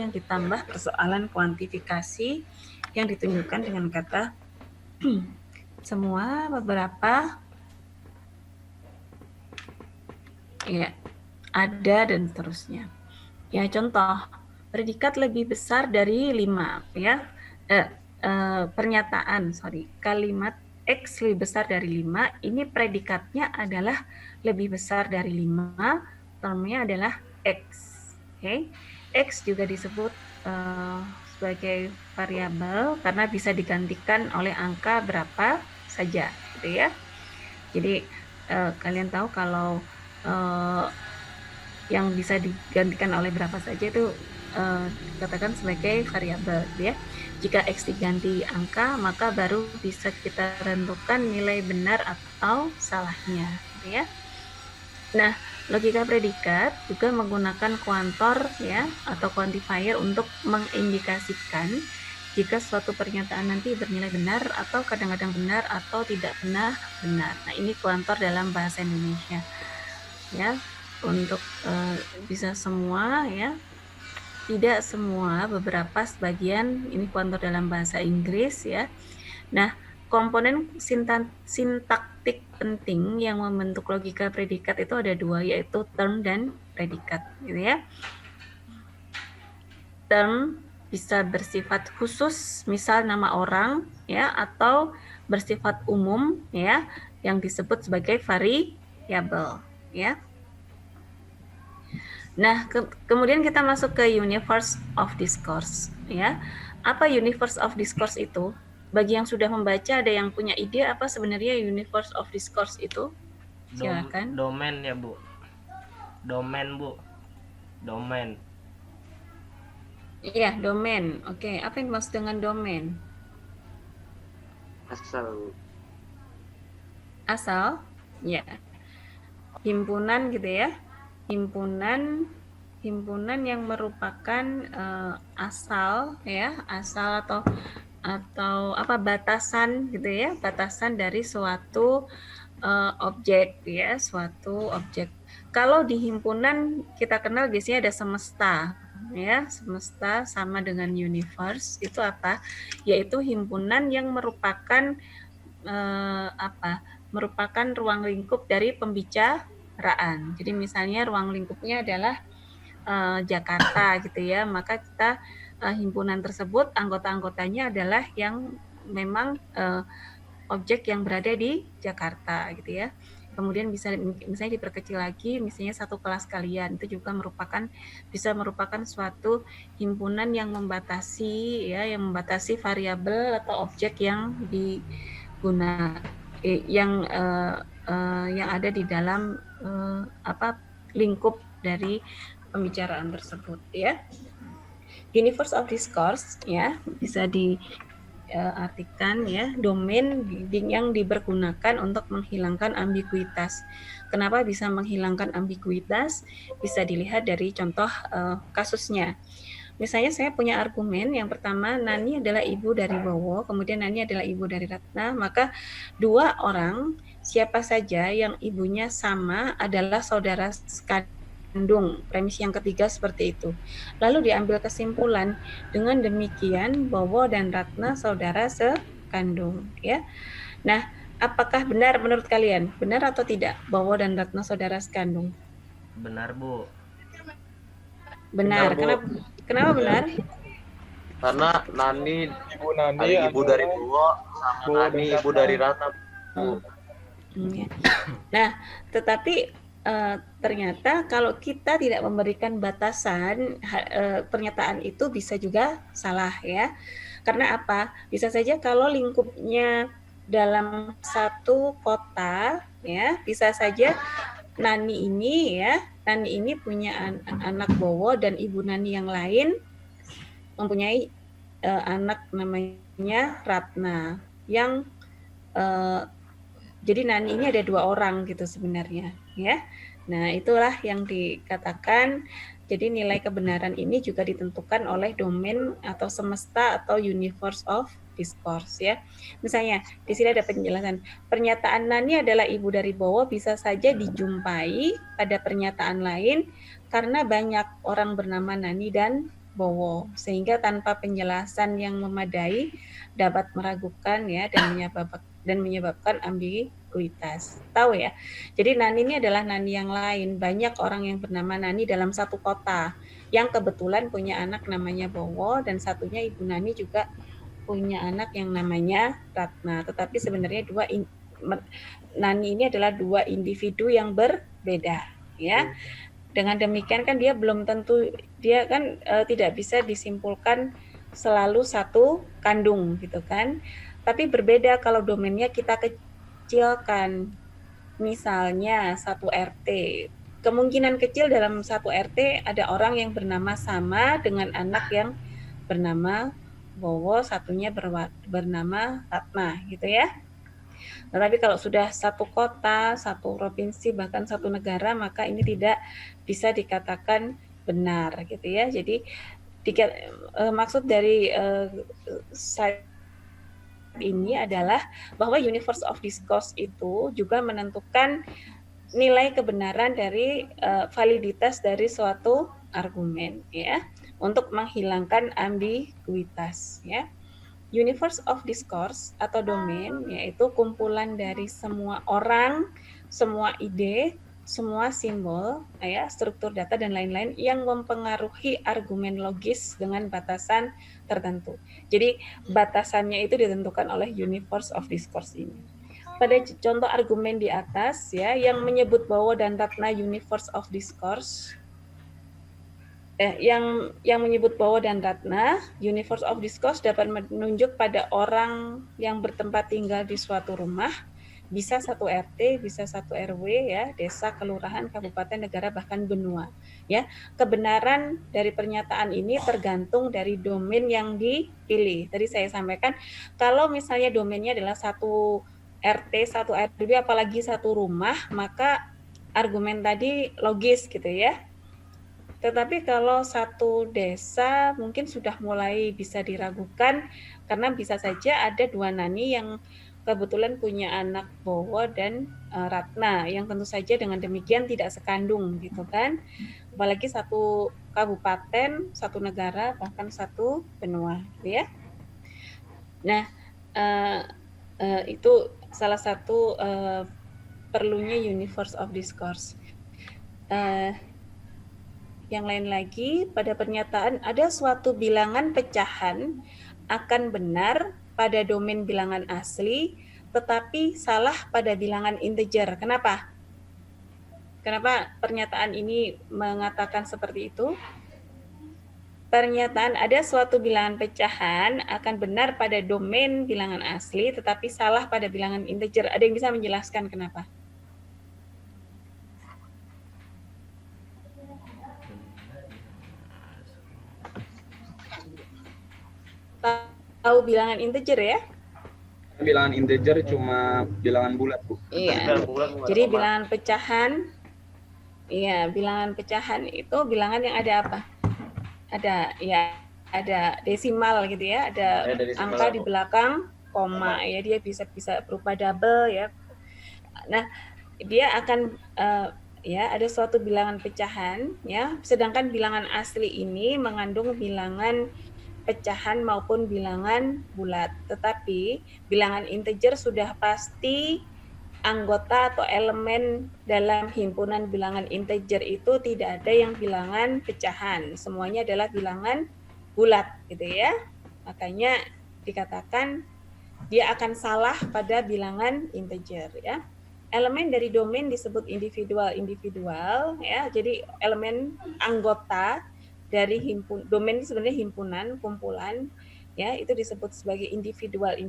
yang ditambah persoalan kuantifikasi yang ditunjukkan dengan kata semua, beberapa, ya, ada, dan seterusnya. Ya, contoh, predikat lebih besar dari 5, ya. Kalimat X lebih besar dari 5, ini predikatnya adalah lebih besar dari 5, termnya adalah X. Oke. X juga disebut sebagai variabel karena bisa digantikan oleh angka berapa saja, gitu ya. Jadi kalian tahu kalau yang bisa digantikan oleh berapa saja itu dikatakan sebagai variabel, ya. Jika X diganti angka, maka baru bisa kita tentukan nilai benar atau salahnya, gitu ya. Nah, logika predikat juga menggunakan kuantor, ya, atau quantifier untuk mengindikasikan jika suatu pernyataan nanti bernilai benar atau kadang-kadang benar atau tidak pernah benar. Nah, ini kuantor dalam bahasa Indonesia, ya. Untuk bisa semua, ya, tidak semua, beberapa, sebagian, ini kuantor dalam bahasa Inggris, ya. Nah, komponen sintaktik penting yang membentuk logika predikat itu ada 2, yaitu term dan predikat, gitu ya. Term bisa bersifat khusus, misal nama orang, ya, atau bersifat umum, ya, yang disebut sebagai variabel, ya. Nah, kemudian kita masuk ke universe of discourse, ya. Apa universe of discourse itu? Bagi yang sudah membaca, ada yang punya ide apa sebenarnya universe of discourse itu? Silakan. Domain ya, Bu. Domain, Bu. Domain. Iya, domain. Oke, apa yang dimaksud dengan domain? Asal. Asal? Ya. Himpunan gitu ya. Himpunan yang merupakan asal, ya, asal atau apa, batasan gitu ya, batasan dari suatu objek, ya, suatu objek. Kalau di himpunan kita kenal biasanya ada semesta, ya. Semesta sama dengan universe itu apa? Yaitu himpunan yang merupakan merupakan ruang lingkup dari pembicaraan. Jadi misalnya ruang lingkupnya adalah Jakarta gitu ya, maka kita himpunan tersebut anggota-anggotanya adalah yang memang objek yang berada di Jakarta gitu ya. Kemudian misalnya diperkecil lagi, misalnya satu kelas kalian, itu juga bisa merupakan suatu himpunan yang membatasi, ya, yang membatasi variabel atau objek yang yang ada di dalam lingkup dari pembicaraan tersebut, ya. Universe of discourse, ya, bisa diartikan, ya, domain yang dipergunakan untuk menghilangkan ambiguitas. Kenapa bisa menghilangkan ambiguitas? Bisa dilihat dari contoh kasusnya. Misalnya saya punya argumen yang pertama, Nani adalah ibu dari Bowo, kemudian Nani adalah ibu dari Ratna, maka dua orang siapa saja yang ibunya sama adalah saudara kandung. Premis yang ketiga seperti itu. Lalu diambil kesimpulan, dengan demikian Bowo dan Ratna saudara sekandung, ya. Nah, apakah benar menurut kalian? Benar atau tidak Bowo dan Ratna saudara sekandung? Benar, Bu. Benar. Kenapa benar? Karena Nani ibu dari Bowo, sama Nani ibu dari Ratna, Bu. Nah, tetapi ternyata kalau kita tidak memberikan batasan, pernyataan itu bisa juga salah, ya. Karena apa? Bisa saja kalau lingkupnya dalam satu kota, ya, bisa saja Nani ini punya anak Bowo dan ibu Nani yang lain mempunyai anak namanya Ratna yang jadi Nani ini ada dua orang gitu sebenarnya, ya. Nah, itulah yang dikatakan. Jadi nilai kebenaran ini juga ditentukan oleh domain atau semesta atau universe of discourse, ya. Misalnya di sini ada penjelasan. Pernyataan Nani adalah ibu dari Bowo bisa saja dijumpai pada pernyataan lain karena banyak orang bernama Nani dan bowo, sehingga tanpa penjelasan yang memadai dapat meragukan ya dan menyebabkan ambiguitas. Tahu ya? Jadi Nani ini adalah Nani yang lain. Banyak orang yang bernama Nani dalam satu kota yang kebetulan punya anak namanya Bowo, dan satunya Ibu Nani juga punya anak yang namanya Ratna. Tetapi sebenarnya Nani ini adalah dua individu yang berbeda, ya. Dengan demikian kan dia belum tentu, dia kan tidak bisa disimpulkan selalu satu kandung gitu kan. Tapi berbeda kalau domainnya kita kecilkan. Misalnya satu RT. Kemungkinan kecil dalam satu RT ada orang yang bernama sama dengan anak yang bernama Bowo, satunya bernama Ratna gitu ya. Tetapi kalau sudah satu kota, satu provinsi, bahkan satu negara, maka ini tidak bisa dikatakan benar gitu ya. Jadi maksud dari ini adalah bahwa universe of discourse itu juga menentukan nilai kebenaran dari validitas dari suatu argumen ya, untuk menghilangkan ambiguitas ya. Universe of discourse atau domain yaitu kumpulan dari semua orang, semua ide, semua simbol, ya, struktur data dan lain-lain yang mempengaruhi argumen logis dengan batasan tertentu. Jadi batasannya itu ditentukan oleh universe of discourse ini. Pada contoh argumen di atas ya, yang menyebut Bowo dan Ratna universe of discourse, yang menyebut Bowo dan Ratna universe of discourse dapat menunjuk pada orang yang bertempat tinggal di suatu rumah, bisa satu RT, bisa satu RW ya, desa, kelurahan, kabupaten, negara, bahkan benua ya. Kebenaran dari pernyataan ini tergantung dari domain yang dipilih. Tadi saya sampaikan kalau misalnya domainnya adalah satu RT, satu RW, apalagi satu rumah, maka argumen tadi logis gitu ya. Tetapi kalau satu desa mungkin sudah mulai bisa diragukan, karena bisa saja ada dua Nani yang kebetulan punya anak Bowo dan Ratna, yang tentu saja dengan demikian tidak sekandung gitu kan. Apalagi satu kabupaten, satu negara, bahkan satu benua gitu ya. Nah, itu salah satu perlunya universe of discourse. Yang lain lagi, pada pernyataan ada suatu bilangan pecahan akan benar pada domain bilangan asli, tetapi salah pada bilangan integer. Kenapa? Kenapa pernyataan ini mengatakan seperti itu? Pernyataan ada suatu bilangan pecahan akan benar pada domain bilangan asli, tetapi salah pada bilangan integer. Ada yang bisa menjelaskan kenapa? Tahu bilangan integer ya? Bilangan integer cuma bilangan bulat, Bu. Iya. Jadi bilangan pecahan, iya, bilangan pecahan itu bilangan yang ada apa? Ada desimal gitu ya, ada angka di belakang koma ya, dia bisa berupa double ya. Nah, dia akan ya ada suatu bilangan pecahan ya, sedangkan bilangan asli ini mengandung bilangan pecahan maupun bilangan bulat. Tetapi bilangan integer sudah pasti anggota atau elemen dalam himpunan bilangan integer itu tidak ada yang bilangan pecahan. Semuanya adalah bilangan bulat gitu ya. Makanya dikatakan dia akan salah pada bilangan integer ya. Elemen dari domain disebut individual ya. Jadi elemen anggota dari domain sebenarnya himpunan, kumpulan ya, itu disebut sebagai individualnya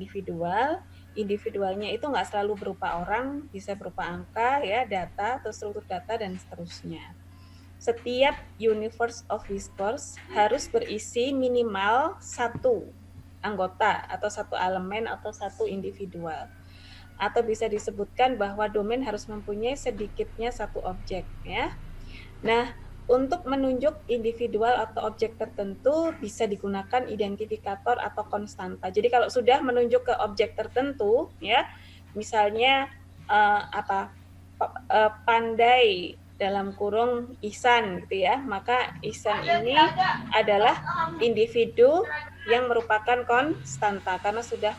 itu nggak selalu berupa orang, bisa berupa angka ya, data atau struktur data dan seterusnya. Setiap universe of discourse harus berisi minimal satu anggota atau satu elemen atau satu individual, atau bisa disebutkan bahwa domain harus mempunyai sedikitnya satu objek ya. Nah, untuk menunjuk individual atau objek tertentu bisa digunakan identifikator atau konstanta. Jadi kalau sudah menunjuk ke objek tertentu, ya, misalnya pandai dalam kurung Ihsan gitu ya. Maka Ihsan ini adalah individu yang merupakan konstanta karena sudah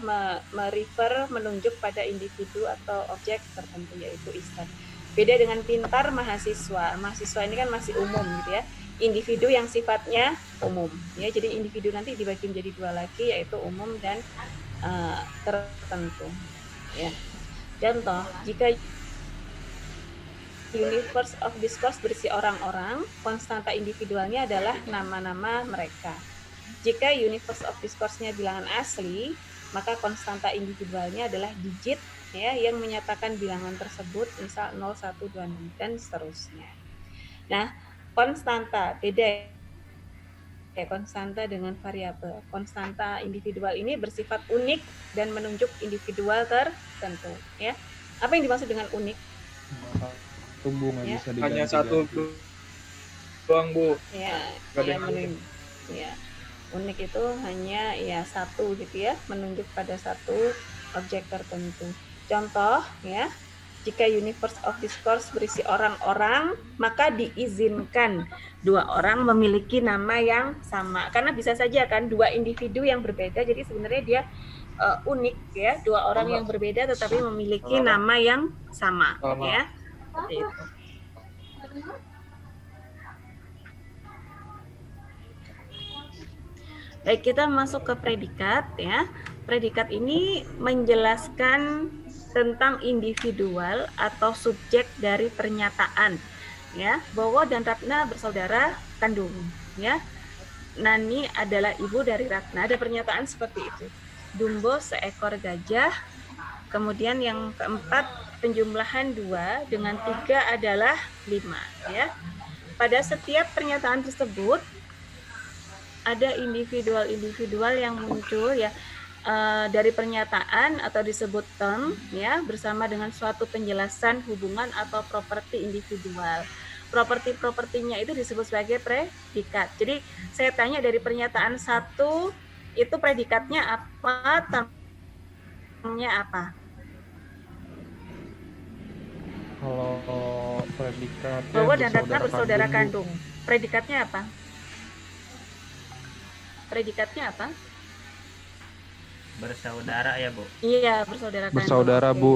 merefer menunjuk pada individu atau objek tertentu yaitu Ihsan. Beda dengan pintar mahasiswa. Mahasiswa ini kan masih umum gitu ya. Individu yang sifatnya umum ya. Jadi individu nanti dibagi menjadi dua lagi yaitu umum dan tertentu ya. Contoh, jika universe of discourse berisi orang-orang, konstanta individualnya adalah nama-nama mereka. Jika universe of discourse-nya bilangan asli, maka konstanta individualnya adalah digit ya yang menyatakan bilangan tersebut, misal 0, 1, 2, 6 dan seterusnya. Nah, konstanta beda ya, konstanta dengan variabel. Konstanta individual ini bersifat unik dan menunjuk individual tertentu ya. Apa yang dimaksud dengan unik? Tumbuh nggak Ya. bisa diganti. Hanya satu doang, Bu. Ya, Nggak ada ya, yang menunjuk. Ya. Unik itu hanya ya satu gitu ya, menunjuk pada satu objek tertentu. Contoh ya, jika universe of discourse berisi orang-orang, maka diizinkan dua orang memiliki nama yang sama. Karena bisa saja kan dua individu yang berbeda, jadi sebenarnya dia unik ya, dua orang yang berbeda tetapi memiliki nama yang sama. Ya. Seperti itu. Baik, kita masuk ke predikat ya. Predikat ini menjelaskan tentang individual atau subjek dari pernyataan ya. Bowo dan Ratna bersaudara kandung ya. Nani adalah ibu dari Ratna. Ada pernyataan seperti itu. Dumbo seekor gajah. Kemudian yang keempat, penjumlahan 2 dengan 3 adalah 5 ya. Pada setiap pernyataan tersebut ada individual-individual yang muncul ya dari pernyataan atau disebut term ya bersama dengan suatu penjelasan hubungan atau properti individual. Properti-propertinya itu disebut sebagai predikat. Jadi saya tanya dari pernyataan 1 itu predikatnya apa, termnya apa? Kalau predikatnya Bowo dan Ratna bersaudara kandung. Predikatnya apa? Predikatnya apa? Bersaudara ya, Bu. Iya, bersaudara kandung. Bersaudara, Oke. Bu.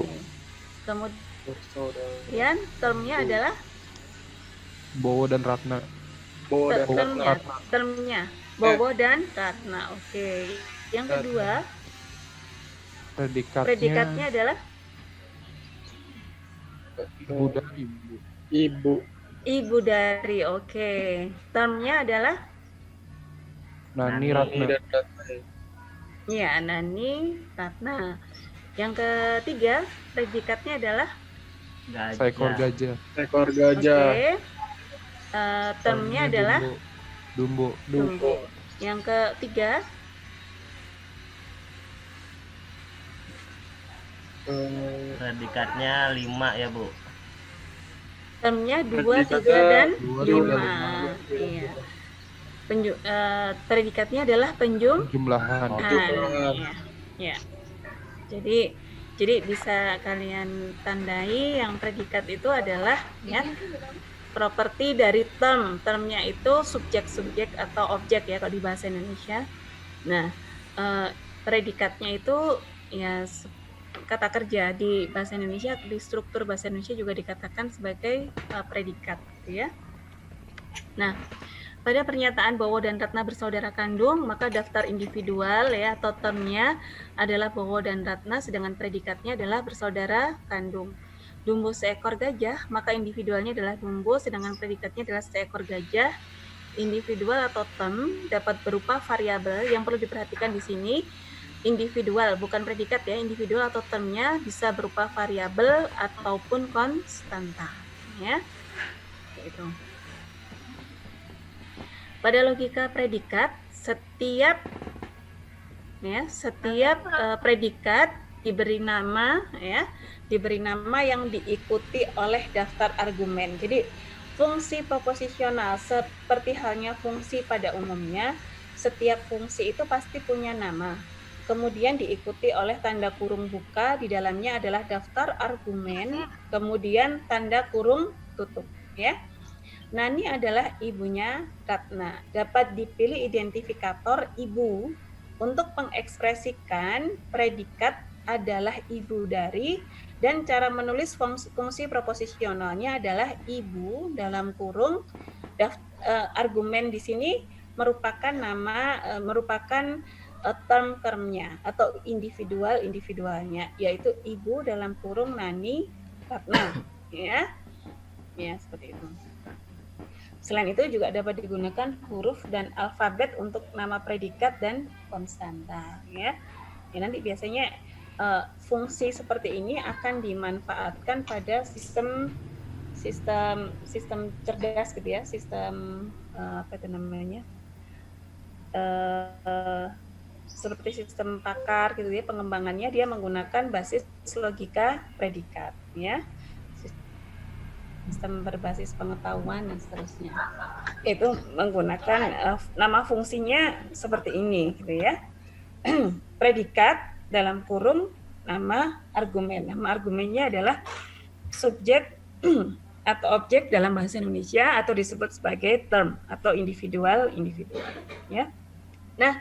Kemudian termnya adalah Bowo dan Ratna. Bowo dan termnya, Ratna. termnya Bowo dan Ratna. Oke. Yang kedua, predikatnya adalah ibu dari ibu. Ibu. ibu dari. Oke. Termnya adalah Nani Nani. Ratna. ya Nani Ratna. Yang ketiga, predikatnya adalah Gajah. Seekor gajah. Seekor gajah. oke. Termnya adalah Dumbo. Dumbo. Yang ketiga, Predikatnya 5 ya, Bu. termnya 2, 3 Predikatnya dan 2, 5. 3, Iya. Predikatnya adalah penjumlahan. Jumlahan. Ya. Ya. Jadi bisa kalian tandai yang predikat itu adalah ya properti dari term. Termnya itu subjek atau objek ya kalau di bahasa Indonesia. Nah, predikatnya itu ya kata kerja di bahasa Indonesia, di struktur bahasa Indonesia juga dikatakan sebagai predikat gitu ya. Nah, pada pernyataan Bowo dan Ratna bersaudara kandung, maka daftar individual ya atau termnya adalah Bowo dan Ratna, sedangkan predikatnya adalah bersaudara kandung. Dumbo seekor gajah, maka individualnya adalah Dumbo, sedangkan predikatnya adalah seekor gajah. Individual atau term dapat berupa variabel. Yang perlu diperhatikan di sini, individual bukan predikat ya, individual atau termnya bisa berupa variabel ataupun konstanta ya. Gitu. Pada logika predikat, setiap predikat diberi nama yang diikuti oleh daftar argumen. Jadi fungsi proposisional seperti halnya fungsi pada umumnya, setiap fungsi itu pasti punya nama. Kemudian diikuti oleh tanda kurung buka, di dalamnya adalah daftar argumen, kemudian tanda kurung tutup ya. Nani adalah ibunya Ratna. Dapat dipilih identifikator ibu untuk mengekspresikan predikat adalah ibu dari, dan cara menulis fungsi proposisionalnya adalah ibu dalam kurung argumen di sini merupakan term-termnya atau individualnya, yaitu ibu dalam kurung Nani Ratna, ya seperti itu. Selain itu juga dapat digunakan huruf dan alfabet untuk nama predikat dan konstanta, ya. Nanti biasanya fungsi seperti ini akan dimanfaatkan pada sistem cerdas gitu ya, sistem apa itu namanya? Seperti sistem pakar gitu ya, pengembangannya dia menggunakan basis logika predikat, ya. Sistem berbasis pengetahuan dan seterusnya. Itu menggunakan nama fungsinya seperti ini gitu ya. Predikat dalam kurung nama argumen. Nama argumennya adalah subjek atau objek dalam bahasa Indonesia, atau disebut sebagai term atau individual ya. Nah,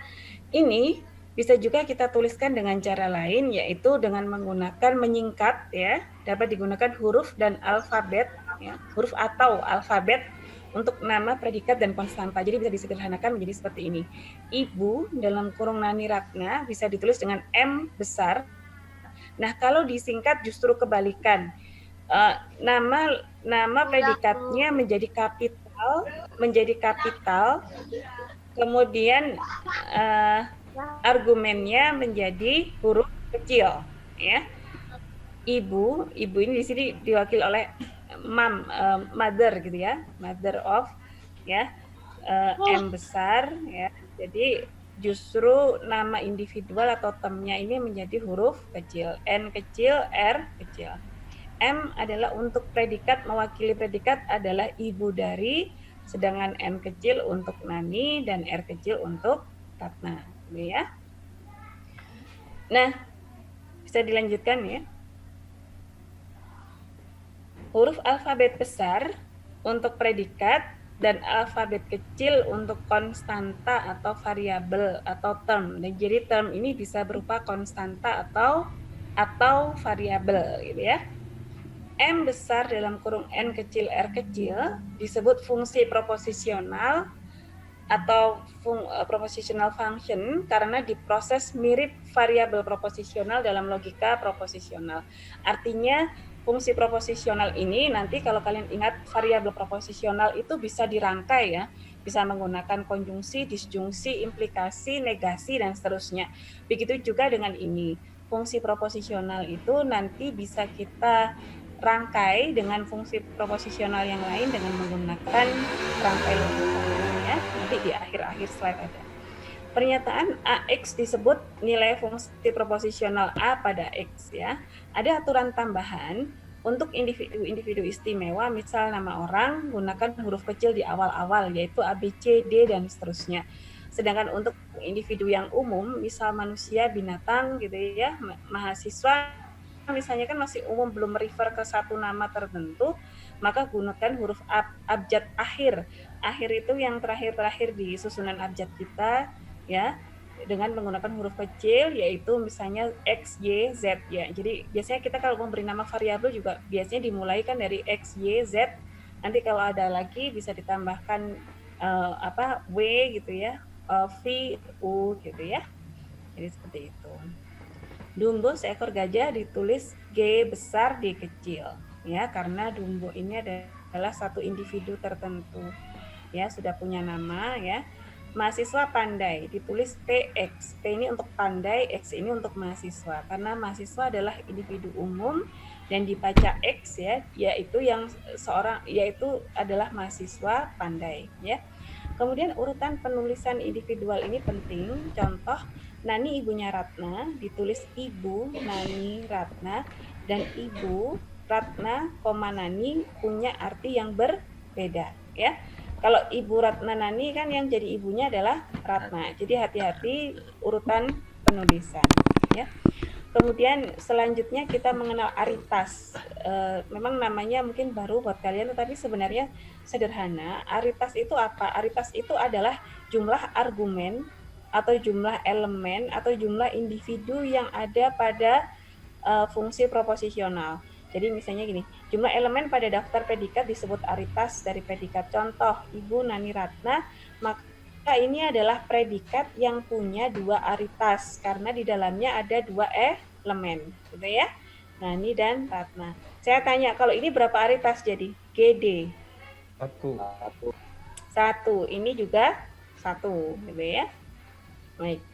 ini bisa juga kita tuliskan dengan cara lain, yaitu dengan menggunakan menyingkat, ya. Dapat digunakan huruf dan alfabet, ya, huruf atau alfabet untuk nama predikat dan konstanta. Jadi bisa disederhanakan menjadi seperti ini. Ibu dalam kurung Nani Ratna bisa ditulis dengan M besar. Nah, kalau disingkat justru kebalikan. Nama predikatnya menjadi kapital, kemudian argumennya menjadi huruf kecil, ya. Ibu ini di sini diwakili oleh mother gitu ya, mother of, ya, M besar, ya. Jadi justru nama individual atau termnya ini menjadi huruf kecil, N kecil, R kecil. M adalah untuk predikat, mewakili predikat adalah ibu dari, sedangkan N kecil untuk Nani dan R kecil untuk Ratna, gitu ya. Nah, bisa dilanjutkan ya. Huruf alfabet besar untuk predikat dan alfabet kecil untuk konstanta atau variabel atau term. Dan jadi term ini bisa berupa konstanta atau variabel gitu ya. M besar dalam kurung N kecil R kecil disebut fungsi proposisional atau propositional function karena diproses mirip variabel proposisional dalam logika proposisional. Artinya fungsi proposisional ini nanti kalau kalian ingat variabel proposisional itu bisa dirangkai ya, bisa menggunakan konjungsi, disjungsi, implikasi, negasi dan seterusnya. Begitu juga dengan ini. Fungsi proposisional itu nanti bisa kita rangkai dengan fungsi proposisional yang lain dengan menggunakan rangkai logika ya. Nanti di akhir-akhir slide ada. Pernyataan AX disebut nilai fungsi proposisional A pada X ya. Ada aturan tambahan untuk individu-individu istimewa, misal nama orang gunakan huruf kecil di awal-awal yaitu A, B, C, D dan seterusnya. Sedangkan untuk individu yang umum, misal manusia, binatang gitu ya, mahasiswa misalnya kan masih umum belum refer ke satu nama tertentu, maka gunakan huruf abjad akhir. Akhir itu yang terakhir-terakhir di susunan abjad kita ya, dengan menggunakan huruf kecil yaitu misalnya X, Y, Z ya. Jadi biasanya kita kalau memberi nama variabel juga biasanya dimulai kan dari X, Y, Z. Nanti kalau ada lagi bisa ditambahkan W gitu ya, V, U gitu ya. Jadi seperti itu. Dumbo seekor gajah ditulis G besar D kecil ya, karena Dumbo ini adalah satu individu tertentu ya, sudah punya nama ya. Mahasiswa pandai ditulis PX, P ini untuk pandai, X ini untuk mahasiswa karena mahasiswa adalah individu umum dan dibaca X ya, yaitu adalah mahasiswa pandai ya. Kemudian urutan penulisan individual ini penting. Contoh, Nani ibunya Ratna ditulis Ibu Nani Ratna, dan Ibu Ratna, Nani punya arti yang berbeda ya. Kalau Ibu Ratna Nani kan yang jadi ibunya adalah Ratna. Jadi hati-hati urutan penulisan ya. Kemudian selanjutnya kita mengenal aritas. Memang namanya mungkin baru buat kalian, tetapi sebenarnya sederhana. Aritas itu apa? Aritas itu adalah jumlah argumen atau jumlah elemen atau jumlah individu yang ada pada fungsi proposisional. Jadi misalnya gini, jumlah elemen pada daftar predikat disebut aritas dari predikat. Contoh, Ibu Nani Ratna, maka ini adalah predikat yang punya dua aritas karena di dalamnya ada dua elemen, gitu ya. Nani dan Ratna. Saya tanya, kalau ini berapa aritas jadi? GD. Satu. Ini juga satu, gitu ya. Baik.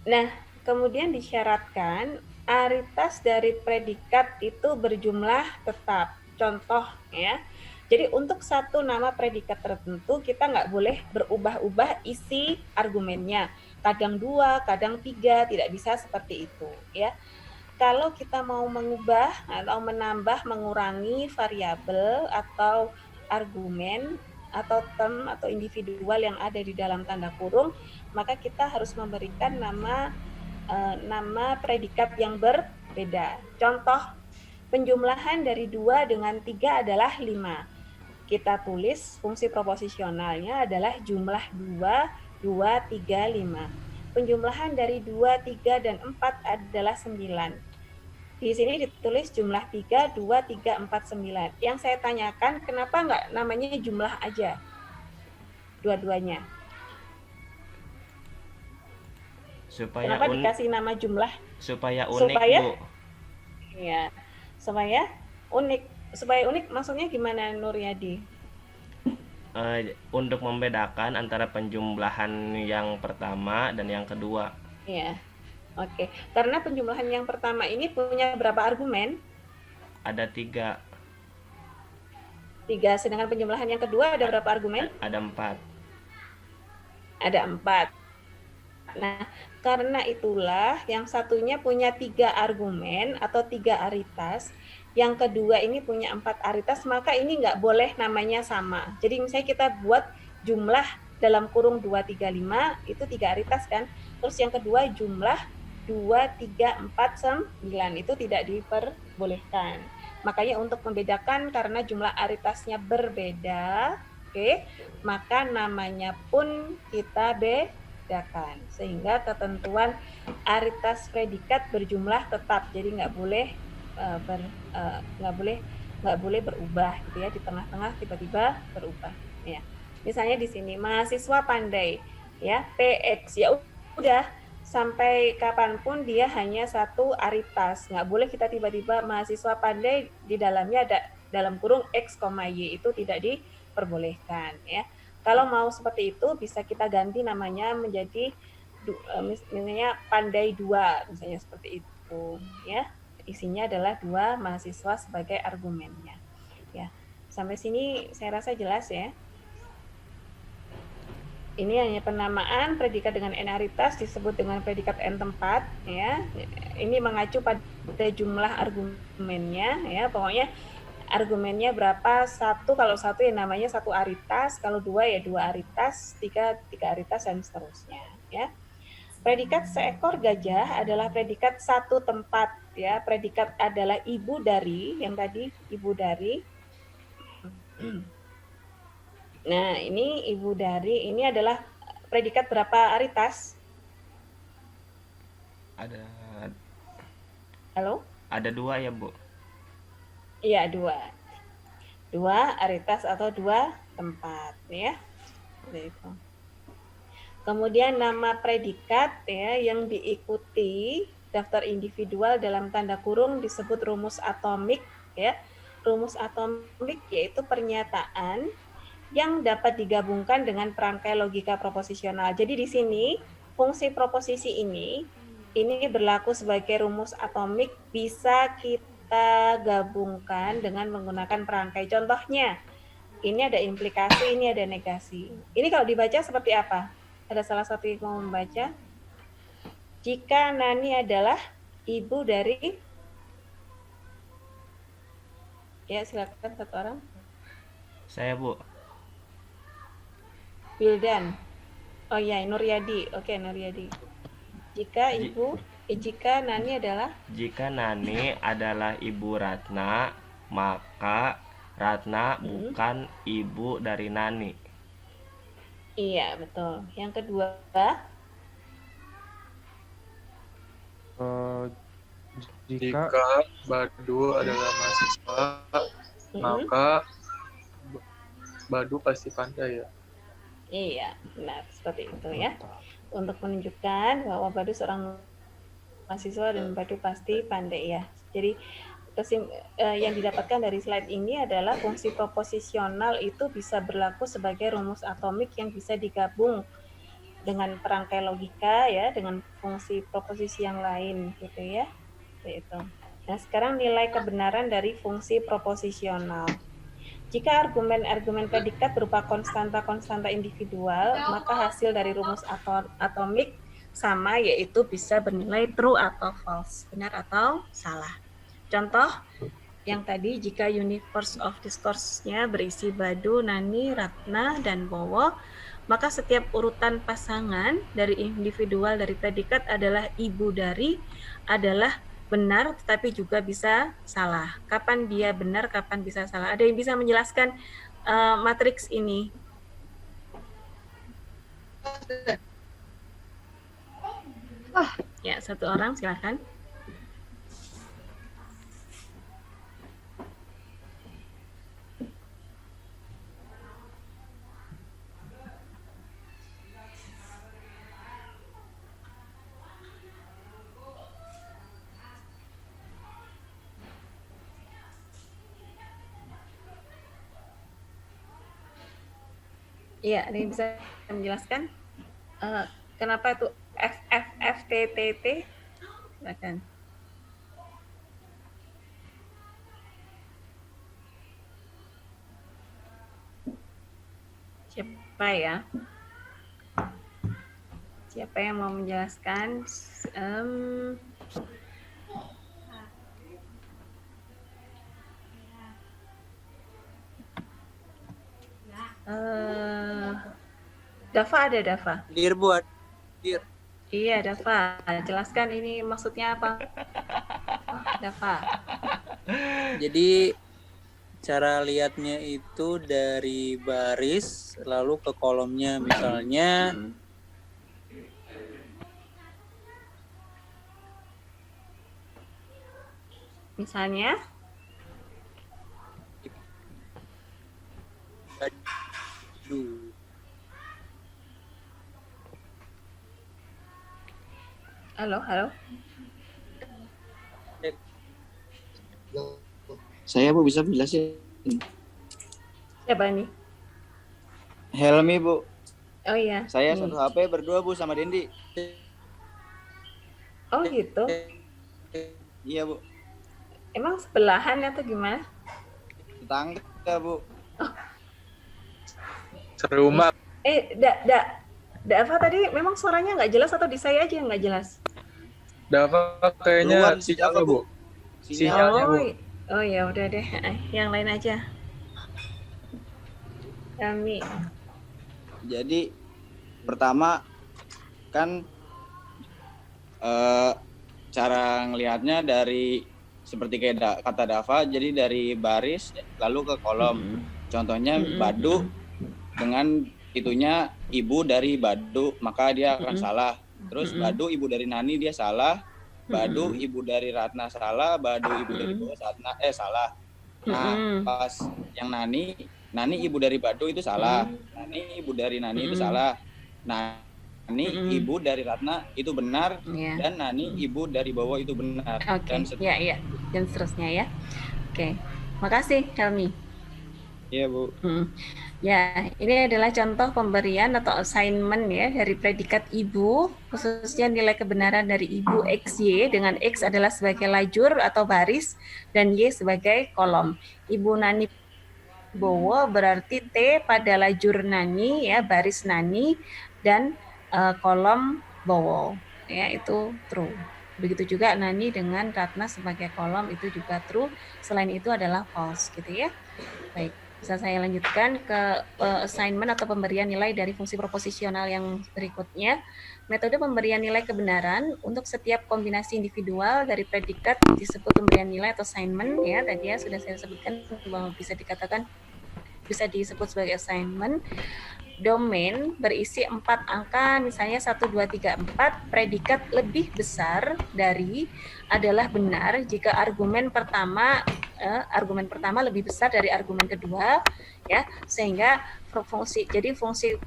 Nah, kemudian disyaratkan aritas dari predikat itu berjumlah tetap. Contoh ya. Jadi untuk satu nama predikat tertentu kita nggak boleh berubah-ubah isi argumennya. Kadang 2, kadang 3, tidak bisa seperti itu ya. Kalau kita mau mengubah atau menambah, mengurangi variabel atau argumen atau term atau individual yang ada di dalam tanda kurung, maka kita harus memberikan nama predikat yang berbeda. Contoh, penjumlahan dari 2 dengan 3 adalah 5. Kita tulis fungsi proposisionalnya adalah jumlah 2, 2, 3, 5. Penjumlahan dari 2, 3, dan 4 adalah 9. Di sini ditulis jumlah 3, 2, 3, 4, 9. Yang saya tanyakan, kenapa nggak namanya jumlah aja? Dua-duanya. Supaya Kenapa dikasih nama jumlah? Supaya unik, Bu. Ya, supaya unik. Supaya unik maksudnya gimana, Nuryadi? Untuk membedakan antara penjumlahan yang pertama dan yang kedua. Iya. Oke. Karena penjumlahan yang pertama ini punya berapa argumen? Ada 3. 3. Sedangkan penjumlahan yang kedua ada berapa argumen? Ada 4. Ada 4. Nah, karena itulah yang satunya punya 3 argumen atau 3 aritas, yang kedua ini punya 4 aritas, maka ini nggak boleh namanya sama. Jadi misalnya kita buat jumlah dalam kurung 2, 3, 5, itu 3 aritas kan. Terus yang kedua jumlah 2, 3, 4, 9, itu tidak diperbolehkan. Makanya untuk membedakan karena jumlah aritasnya berbeda, oke, maka namanya pun kita bedakan. Sehingga ketentuan aritas predikat berjumlah tetap, jadi nggak boleh berubah gitu ya, di tengah-tengah tiba-tiba berubah ya. Misalnya di sini mahasiswa pandai ya, PX, ya udah sampai kapanpun dia hanya satu aritas, nggak boleh kita tiba-tiba mahasiswa pandai di dalamnya ada dalam kurung X, Y, itu tidak diperbolehkan ya. Kalau mau seperti itu bisa kita ganti namanya menjadi misalnya pandai 2 misalnya seperti itu ya. Isinya adalah 2 mahasiswa sebagai argumennya. Ya, sampai sini saya rasa jelas ya. Ini hanya penamaan predikat dengan n aritas disebut dengan predikat n tempat ya. Ini mengacu pada jumlah argumennya ya. Pokoknya argumennya berapa? 1, kalau 1 ya namanya 1 aritas, kalau 2 ya 2 aritas, 3 aritas dan seterusnya ya. Predikat seekor gajah adalah predikat satu tempat ya. Predikat adalah ibu dari, yang tadi ibu dari. Nah, ini ibu dari, ini adalah predikat berapa aritas? Ada. Halo? Ada 2 ya, Bu? Iya, 2. 2 aritas atau 2 tempat ya. Itu. Kemudian nama predikat ya yang diikuti daftar individual dalam tanda kurung disebut rumus atomik ya. Rumus atomik yaitu pernyataan yang dapat digabungkan dengan perangkai logika proposisional. Jadi di sini fungsi proposisi ini berlaku sebagai rumus atomik, bisa kita gabungkan dengan menggunakan perangkai. Contohnya, ini ada implikasi, ini ada negasi. Ini kalau dibaca seperti apa? Ada salah satu yang mau membaca? Jika Nani adalah ibu dari, ya silakan satu orang. Saya, Bu. Wildan. Oh iya, Nuryadi. Oke, Nuryadi. Jika ibu Jika Nani adalah Jika Nani adalah ibu Ratna, maka Ratna bukan ibu dari Nani. iya, betul. Yang kedua, Eh, Jika jika Badu adalah mahasiswa, maka Badu pasti pandai ya. iya, benar seperti itu ya. Untuk menunjukkan bahwa Badu seorang mahasiswa dan Badu pasti pandai ya. Jadi yang didapatkan dari slide ini adalah fungsi proposisional itu bisa berlaku sebagai rumus atomik yang bisa digabung dengan perangkai logika ya, dengan fungsi proposisi yang lain gitu ya. Itu. Nah, sekarang nilai kebenaran dari fungsi proposisional. Jika argumen-argumen predikat berupa konstanta-konstanta individual, maka hasil dari rumus atomik sama, yaitu bisa bernilai true atau false, benar atau salah. Contoh yang tadi, jika universe of discourse-nya berisi Badu, Nani, Ratna, dan Bowo, maka setiap urutan pasangan dari individual dari predikat adalah ibu dari adalah benar, tetapi juga bisa salah. Kapan dia benar, kapan bisa salah? Ada yang bisa menjelaskan matriks ini? Ya, satu orang silakan. Iya, ada yang bisa menjelaskan kenapa itu FFFTTT? Silakan. Siapa ya? Siapa yang mau menjelaskan? Dava ada, Dava? Dir buat dir. Iya, Dava. Jelaskan ini maksudnya apa? Dava. Jadi cara lihatnya itu dari baris lalu ke kolomnya, misalnya Badu. Halo. Saya Bu bisa jelasin. Siapa nih? Helmi Bu. Oh iya. Saya satu HP berdua Bu sama Dendi. Oh gitu. Iya Bu. Emang sebelahan atau gimana? Tetangga Bu. Oh. Serumah. Dava tadi memang suaranya nggak jelas atau di saya aja yang nggak jelas? Dava kayaknya Luar, sinyalnya Bu. Sinyal. Sinyalnya Bu. Oh ya udah deh, yang lain aja. Kami. Jadi pertama kan cara ngelihatnya dari seperti kayak kata Dava, jadi dari baris lalu ke kolom. Contohnya Badu dengan itunya ibu dari Badu, maka dia akan salah. Terus Badu ibu dari Nani, dia salah. Badu ibu dari Ratna salah, Badu ibu dari Bowo salah. Nah, pas yang Nani ibu dari Badu itu salah. Nani ibu dari Nani itu salah. Nani ibu dari Ratna itu benar, dan Nani ibu dari Bowo itu benar. Oke. Iya. Dan seterusnya ya. Oke. Makasih Helmi. Iya Bu. Ya, ini adalah contoh pemberian atau assignment ya dari predikat ibu, khususnya nilai kebenaran dari ibu XY, dengan X adalah sebagai lajur atau baris dan Y sebagai kolom. Ibu Nani Bowo berarti T pada lajur Nani ya, baris Nani, dan kolom Bowo ya, itu true. Begitu juga Nani dengan Ratna sebagai kolom itu juga true. Selain itu adalah false gitu ya. Baik. bisa saya lanjutkan ke assignment atau pemberian nilai dari fungsi proposisional yang berikutnya. Metode pemberian nilai kebenaran untuk setiap kombinasi individual dari predikat disebut pemberian nilai atau assignment ya. Tadi ya sudah saya sebutkan bahwa bisa disebut sebagai assignment. Domain berisi 4 angka, misalnya 1, 2, 3, 4, predikat lebih besar dari adalah benar jika argumen pertama lebih besar dari argumen kedua, ya, sehingga fungsi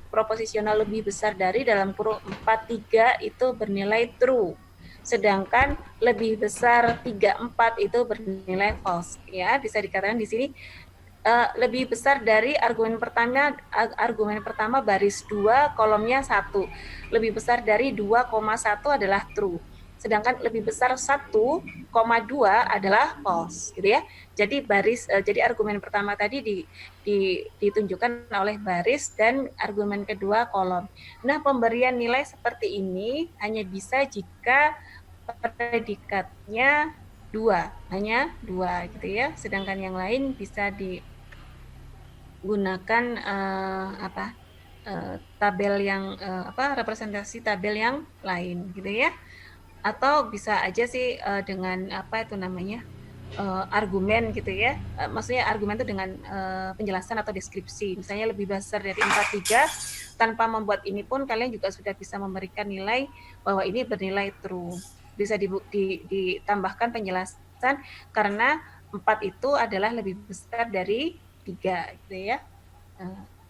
proposisional lebih besar dari dalam kurung 4, 3 itu bernilai true. Sedangkan lebih besar 3, 4 itu bernilai false, ya. Bisa dikatakan di sini lebih besar dari argumen pertama baris 2 kolomnya 1. Lebih besar dari 2,1 adalah true. Sedangkan lebih besar 1,2 adalah false, gitu ya. Jadi jadi argumen pertama tadi ditunjukkan oleh baris dan argumen kedua kolom. Nah, pemberian nilai seperti ini hanya bisa jika predikatnya hanya dua gitu ya. Sedangkan yang lain bisa digunakan tabel yang representasi tabel yang lain gitu ya. Atau bisa aja sih dengan argumen gitu ya. Maksudnya argumen itu dengan penjelasan atau deskripsi. Misalnya lebih besar dari 4,3, tanpa membuat ini pun kalian juga sudah bisa memberikan nilai bahwa ini bernilai true. Bisa ditambahkan penjelasan karena 4 itu adalah lebih besar dari 3 gitu ya.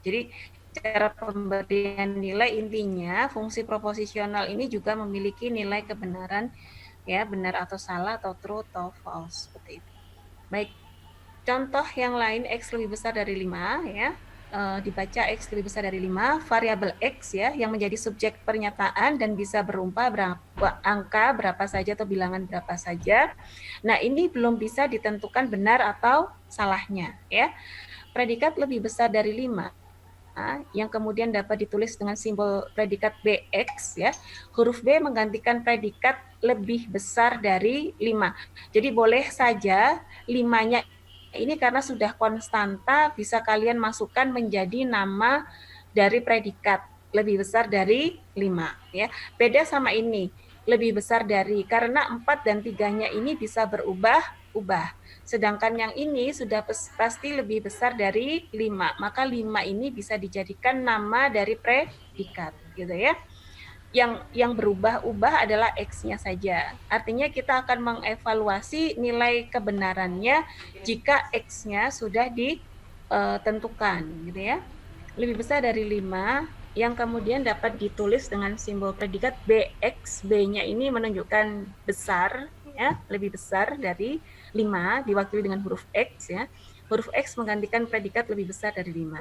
Jadi cara pemberian nilai intinya fungsi proposisional ini juga memiliki nilai kebenaran ya, benar atau salah atau true atau false seperti itu. Baik. Contoh yang lain, X lebih besar dari 5 ya. Dibaca X lebih besar dari 5, variabel X ya yang menjadi subjek pernyataan dan bisa berupa angka berapa saja atau bilangan berapa saja. Nah, ini belum bisa ditentukan benar atau salahnya ya. Predikat lebih besar dari 5 yang kemudian dapat ditulis dengan simbol predikat BX ya. Huruf B menggantikan predikat lebih besar dari 5. Jadi boleh saja 5-nya ini karena sudah konstanta bisa kalian masukkan menjadi nama dari predikat lebih besar dari 5 ya. Beda sama ini, lebih besar dari, karena 4 dan 3-nya ini bisa berubah-ubah. Sedangkan yang ini sudah pasti lebih besar dari 5, maka 5 ini bisa dijadikan nama dari predikat gitu ya. Yang berubah-ubah adalah X-nya saja. Artinya kita akan mengevaluasi nilai kebenarannya jika X-nya sudah ditentukan gitu ya. Lebih besar dari 5 yang kemudian dapat ditulis dengan simbol predikat BX. B-nya ini menunjukkan besar ya, lebih besar dari 5 diwakili dengan huruf X ya. Huruf X menggantikan predikat lebih besar dari 5.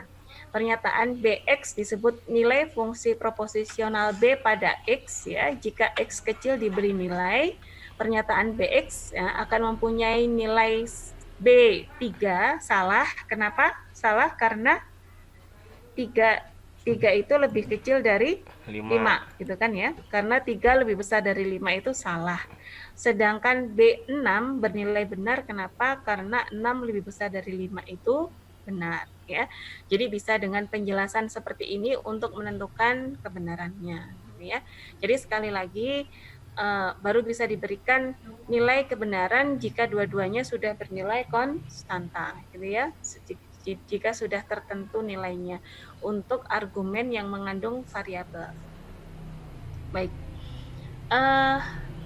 Pernyataan BX disebut nilai fungsi proposisional B pada X ya. Jika X kecil diberi nilai, pernyataan BX ya, akan mempunyai nilai B3. Salah. Kenapa? Salah karena 3 itu lebih kecil dari 5 gitu kan ya. Karena 3 lebih besar dari 5 itu salah. Sedangkan B6 bernilai benar. Kenapa? Karena 6 lebih besar dari 5 itu benar ya. Jadi bisa dengan penjelasan seperti ini untuk menentukan kebenarannya gitu ya. Jadi sekali lagi baru bisa diberikan nilai kebenaran jika dua-duanya sudah bernilai konstanta gitu ya. Jika sudah tertentu nilainya untuk argumen yang mengandung variabel. Baik.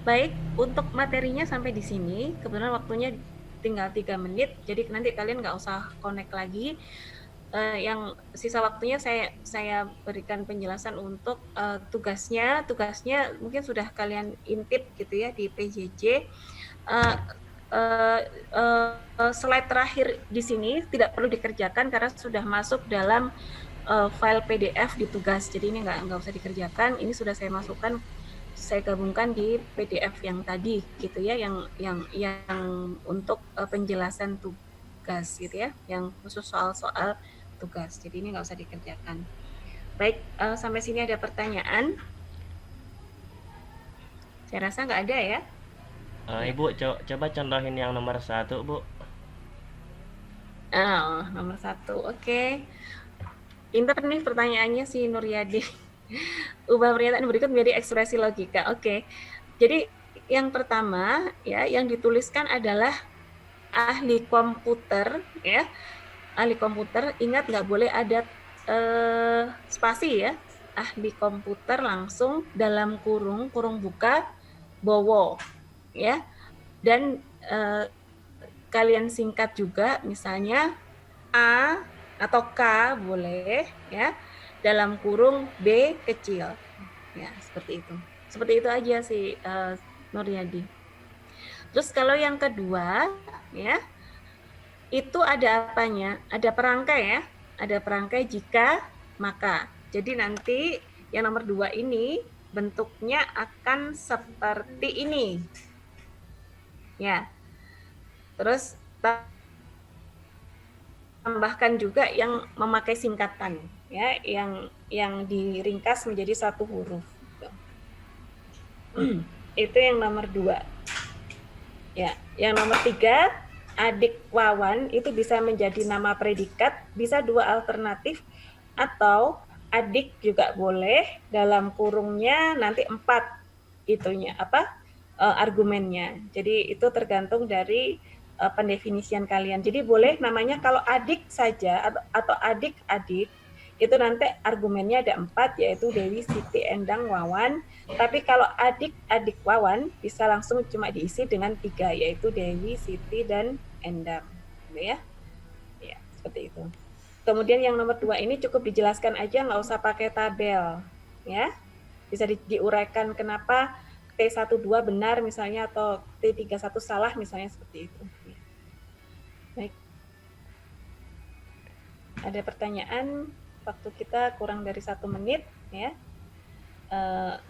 Baik, untuk materinya sampai di sini. Kebetulan waktunya tinggal 3 menit, jadi nanti kalian nggak usah connect lagi. Yang sisa waktunya saya berikan penjelasan untuk tugasnya mungkin sudah kalian intip gitu ya di PJJ. Slide terakhir di sini tidak perlu dikerjakan karena sudah masuk dalam file PDF di tugas, jadi ini nggak usah dikerjakan. Ini sudah saya masukkan, saya gabungkan di PDF yang tadi gitu ya, yang untuk penjelasan tugas gitu ya, yang khusus soal-soal tugas. Jadi ini nggak usah dikerjakan. Baik, sampai sini ada pertanyaan? Saya rasa nggak ada ya. Ibu coba contohin yang nomor 1, Bu. Oh, nomor 1. Oke. Pinter nih pertanyaannya si Nuryadi. Ubah pernyataan berikut menjadi ekspresi logika. Oke. Jadi yang pertama ya yang dituliskan adalah ahli komputer ya. Ahli komputer, ingat nggak boleh ada spasi ya. Ahli komputer langsung dalam kurung buka Bowo ya. Dan kalian singkat juga misalnya A atau K boleh ya dalam kurung B kecil ya seperti itu aja sih Nuryadi. Terus kalau yang kedua ya itu ada apanya, ada perangkai ya, ada perangkai jika maka. Jadi nanti yang nomor 2 ini bentuknya akan seperti ini ya. Terus tambahkan juga yang memakai singkatan ya, yang diringkas menjadi satu huruf. Itu yang nomor 2. Ya, yang nomor 3, adik Wawan itu bisa menjadi nama predikat, bisa 2 alternatif atau adik juga boleh dalam kurungnya nanti 4 itunya argumennya. Jadi itu tergantung dari pendefinisian kalian. Jadi boleh namanya kalau adik saja atau adik-adik itu nanti argumennya ada 4 yaitu Dewi, Siti, Endang, Wawan. Tapi kalau adik-adik Wawan bisa langsung cuma diisi dengan 3 yaitu Dewi, Siti, dan Endang. Ya, ya seperti itu. Kemudian yang nomor 2 ini cukup dijelaskan aja, nggak usah pakai tabel. Ya, bisa diuraikan kenapa T12 benar misalnya atau T31 salah misalnya seperti itu. Baik. Ada pertanyaan? Waktu kita kurang dari 1 menit ya.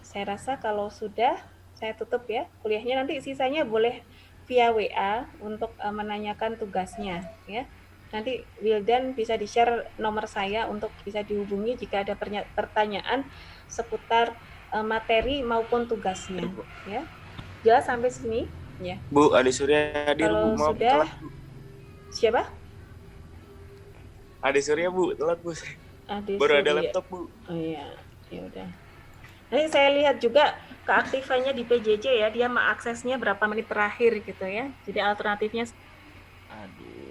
Saya rasa kalau sudah saya tutup ya kuliahnya, nanti sisanya boleh via WA untuk menanyakan tugasnya ya. Nanti Wildan bisa di-share nomor saya untuk bisa dihubungi jika ada pertanyaan seputar materi maupun tugasnya ya. Jelas sampai sini ya. Bu, Ade Surya hadir. Kalau Bu, maaf sudah telat. siapa? Ade Surya Bu, telat Bu. Ade Baru ada Surya. laptop Bu. Oh iya, ya udah. Nanti saya lihat juga keaktifannya di PJJ ya, dia mengaksesnya berapa menit terakhir gitu ya. Jadi alternatifnya Aduh.